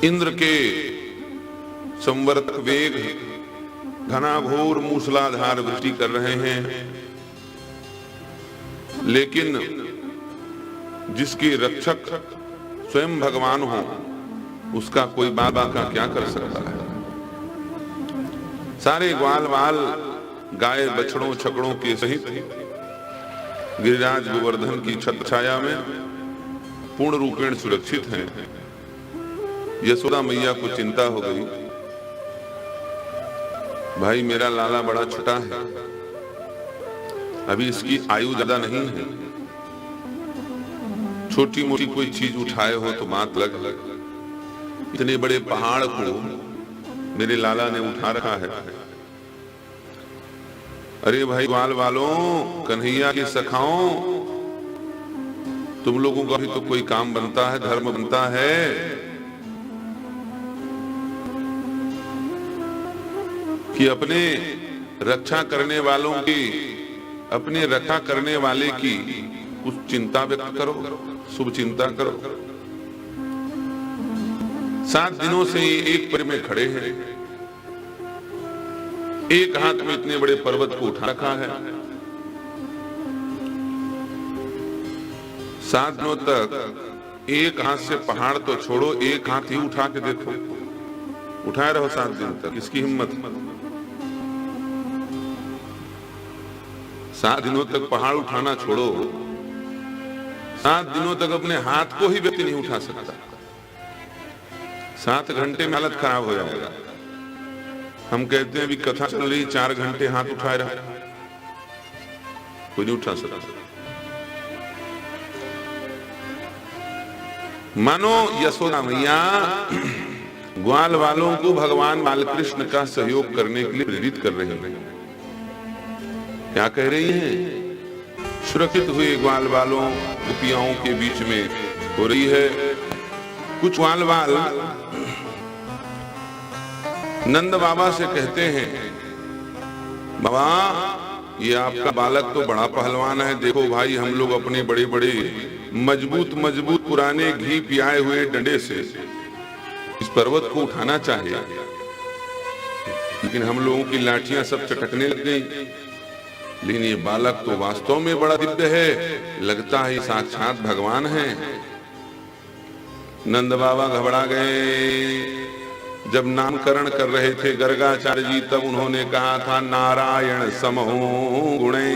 इंद्र के संवर्तक वेग घनाघोर मूसलाधार वृष्टि कर रहे हैं, लेकिन जिसके रक्षक स्वयं भगवान हो उसका कोई बाबा का क्या कर सकता है। सारे ग्वाल बाल गाय बछड़ों छकड़ों के सहित गिरिराज गोवर्धन की छत्र छाया में पूर्ण रूपेण सुरक्षित हैं। यशोदा मैया को चिंता हो गई, भाई मेरा लाला बड़ा छोटा है, अभी इसकी आयु ज्यादा नहीं है, छोटी मोटी कोई चीज उठाए हो तो बात लग। इतने बड़े पहाड़ को मेरे लाला ने उठा रखा है। अरे भाई ग्वाल वालों, कन्हैया की सखाओं, तुम लोगों का भी तो कोई काम बनता है, धर्म बनता है। कि अपने रक्षा करने वालों की, अपने रक्षा करने वाले की कुछ चिंता व्यक्त करो, शुभ चिंता करो। 7 दिनों से ये एक पर में खड़े हैं, एक हाथ में इतने बड़े पर्वत को उठा रखा है। 7 दिनों तक एक हाथ से पहाड़ तो छोड़ो, एक हाथ ही उठा के देखो, उठाए रहो 7 दिन तक, इसकी हिम्मत। 7 दिनों तक पहाड़ उठाना छोड़ो, 7 दिनों तक अपने हाथ को ही व्यक्ति नहीं उठा सकता। 7 घंटे में हालत खराब हो जाएगा। हम कहते हैं अभी कथा चल रही, 4 घंटे हाथ उठाए रहा, कोई नहीं उठा सकता। मानो यशोदा मैया ग्वाल वालों को भगवान बालकृष्ण का सहयोग करने के लिए प्रेरित कर रही हैं। क्या कह रही हैं? सुरक्षित हुए ग्वाल वालों गोपियाओं के बीच में हो रही है। कुछ ग्वाल वाल नंद बाबा से कहते हैं, बाबा ये आपका बालक तो बड़ा पहलवान है, देखो भाई हम लोग अपने बड़े बड़े मजबूत मजबूत पुराने घी पियाए हुए डंडे से इस पर्वत को उठाना चाहिए, लेकिन हम लोगों की लाठियां सब चटकने लग गई। लेकिन ये बालक तो वास्तव में बड़ा दिव्य है, लगता है साक्षात भगवान है। नंद बाबा घबरा गए। जब नामकरण कर रहे थे गर्गाचार्य जी, तब उन्होंने कहा था नारायण समहो गुणे,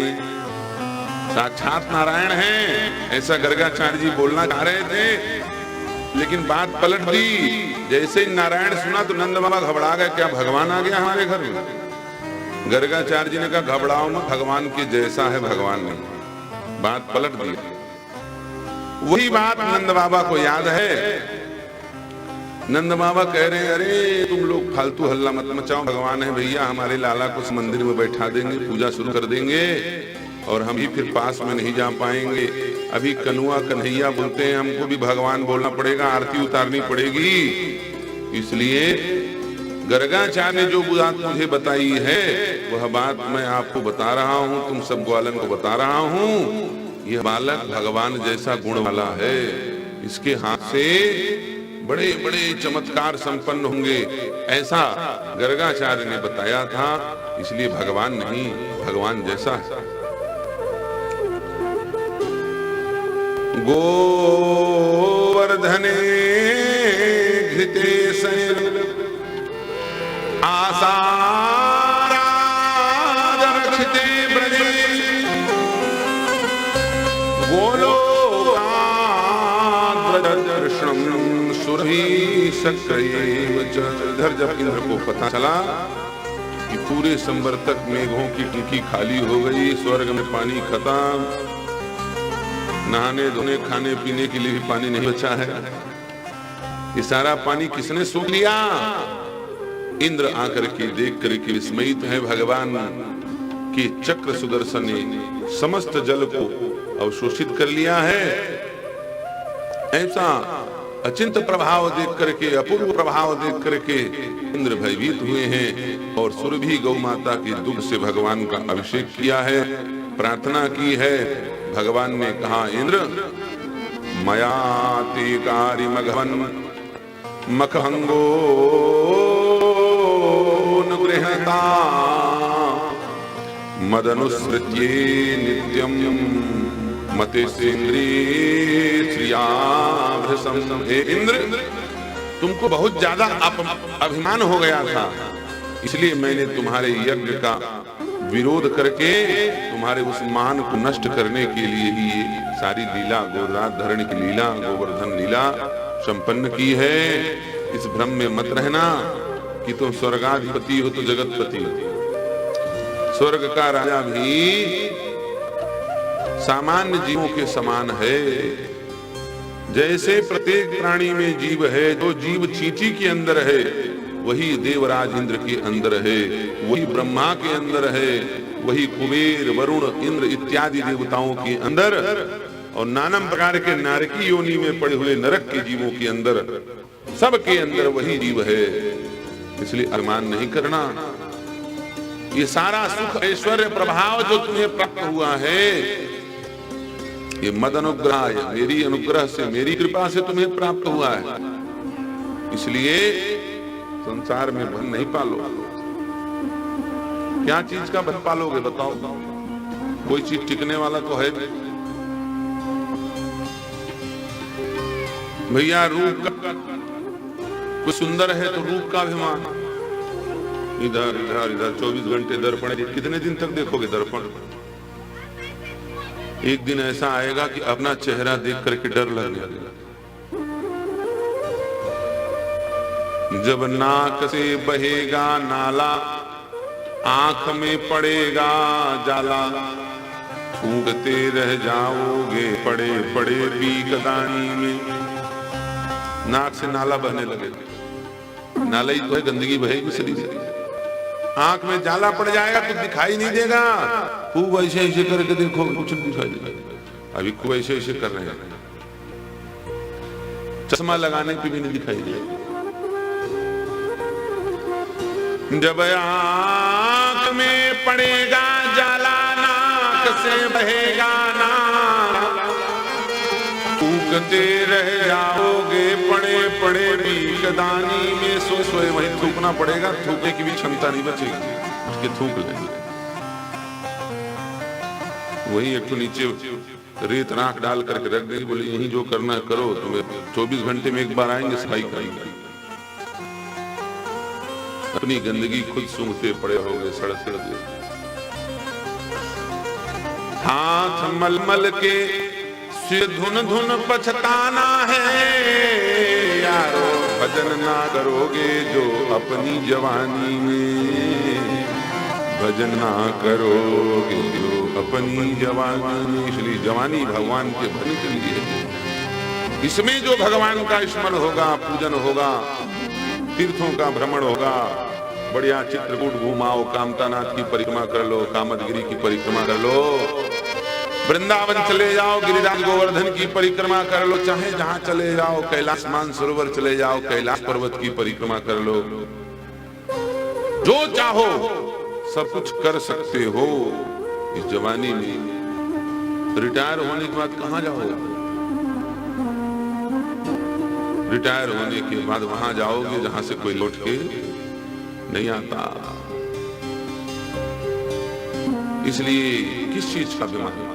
साक्षात नारायण हैं, ऐसा गर्गाचार्य जी बोलना चाह रहे थे, लेकिन बात पलट दी। जैसे ही नारायण सुना तो नंद बाबा घबरा गए, क्या भगवान आ गया हमारे घर में? गर्गाचार्य जी ने कहा घबराओ मत, भगवान के जैसा है भगवान नहीं। बात पलट दी। वही बात नंद बाबा को याद है। नंद बाबा कह रहे हैं, अरे तुम लोग फालतू हल्ला मत मचाओ, भगवान है भैया, हमारे लाला को उस मंदिर में बैठा देंगे, पूजा शुरू कर देंगे और हम ही फिर पास में नहीं जा पाएंगे। अभी कनुआ कन्हैया बोलते हैं, हमको भी भगवान बोलना पड़ेगा, आरती उतारनी पड़ेगी। इसलिए गर्गाचार्य ने जो बात मुझे बताई है वह बात मैं आपको बता रहा हूँ, तुम सब ग्वालन को बता रहा हूँ। यह बालक भगवान जैसा गुण वाला है, इसके हाथ से बड़े बड़े चमत्कार संपन्न होंगे, ऐसा गर्गाचार्य ने बताया था। इसलिए भगवान नहीं, भगवान जैसा है। गोवर्धने घृते शैल आसारादरक्षिते ब्रजे गोलोकाद्रदर्शनम् सुरभि सक्रियेव च। इधर जब इंद्र को पता चला कि पूरे संवर्तक मेघों की टिकी खाली हो गई, स्वर्ग में पानी खत्म, नहाने धोने खाने पीने के लिए भी पानी नहीं बचा है, ये सारा पानी किसने सूख लिया? इंद्र आकर के देख करके विस्मयित है। भगवान के चक्र सुदर्शन ने समस्त जल को अवशोषित कर लिया है। ऐसा अचिंत प्रभाव देख करके, अपूर्व प्रभाव देख करके इंद्र भयभीत हुए हैं और सुरभि गौ माता के दुग्ध से भगवान का अभिषेक किया है, प्रार्थना की है। भगवान ने कहा, इंद्र मया ते कार्यमघवन मखभंगो गृहता मदनुसृत्ये नित्यम मतेन्द्रिय श्रियाभृशं। हे इंद्र, तुमको बहुत ज्यादा अभिमान हो गया था, इसलिए मैंने तुम्हारे यज्ञ का विरोध करके तुम्हारे उस मान को नष्ट करने के लिए ही ये सारी लीला, गोराज धरण की लीला, गोवर्धन लीला संपन्न की है। इस भ्रम में मत रहना कि तुम स्वर्गाधिपति हो तो जगतपति हो। स्वर्ग का राजा भी सामान्य जीवों के समान है। जैसे प्रत्येक प्राणी में जीव है, जो जीव चींटी के अंदर है वही देवराज इंद्र के अंदर है, वही ब्रह्मा के अंदर है, वही कुबेर, वरुण, इंद्र इत्यादि देवताओं के अंदर, और नाना प्रकार के नारकी योनि में पड़े हुए नरक के जीवों के अंदर, सबके अंदर वही जीव है। इसलिए अभिमान नहीं करना। ये सारा सुख ऐश्वर्य प्रभाव जो तुम्हें प्राप्त हुआ है, ये मद अनुग्रह है, मेरी अनुग्रह से, मेरी कृपा से तुम्हें प्राप्त हुआ है। इसलिए संसार में भन नहीं पालो। क्या चीज का भन पालोगे बताओ? कोई चीज टिकने वाला तो है नहीं। भैया रूप का कुछ सुंदर है तो रूप का अभिमान, इधर इधर इधर 24 घंटे दर्पण, कितने दिन तक देखोगे दर्पण? एक दिन ऐसा आएगा कि अपना चेहरा देख करके डर लगने लगेगा। जब नाक से बहेगा नाला, आंख में पड़ेगा जाला, फूकते रह जाओगे पड़े पड़े बीकदानी में। नाक से नाला बहने लगेगा, नाला ही तो है, गंदगी बहेगी शरीर से। आंख में जाला पड़ जाएगा तो दिखाई नहीं देगा, खूब ऐसे ऐसे करके देखो कुछ नहीं दिखाई देगा। अभी खूब ऐसे ऐसे कर रहे हैं, चश्मा लगाने पे भी नहीं दिखाई देगा। जब आंख में पड़ेगा जाला, नाक से बहेगा नाला, थूकते रह जाओगे पड़े पड़े बीकदानी में। सोए सोए वहीं थूकना पड़ेगा, थूकने की भी क्षमता नहीं बचेगी, उसके थूक लेंगे। वही एक तो नीचे रेत राख डाल करके रख देंगे, बोले यही जो करना है करो, तुम्हें 24 घंटे में एक बार आएंगे, सफाई करेंगे। अपनी गंदगी खुद सूंघते पड़े होगे, सड़ सड़ दे। हाथ मलमल के सिर धुन धुन पछताना है यारो, भजन ना करोगे जो अपनी जवानी में, भजन ना करोगे जो अपनी जवानी में। इसलिए जवानी भगवान के भजन के लिए है। इसमें जो भगवान का स्मरण होगा, पूजन होगा, तीर्थों का भ्रमण होगा, बढ़िया चित्रकूट घुमाओ, कामतानाथ की परिक्रमा कर लो, कामदगिरी की परिक्रमा कर लो, वृंदावन चले जाओ, गिरिराज गोवर्धन की परिक्रमा कर लो, चाहे जहां चले जाओ, कैलाश मानसरोवर चले जाओ, कैलाश पर्वत की परिक्रमा कर लो, जो चाहो सब कुछ कर सकते हो इस जवानी में। रिटायर होने के बाद कहां जाओगे? रिटायर होने के बाद वहां जाओगे जहां से कोई लौट के नहीं आता। इसलिए किस चीज का अभिमान?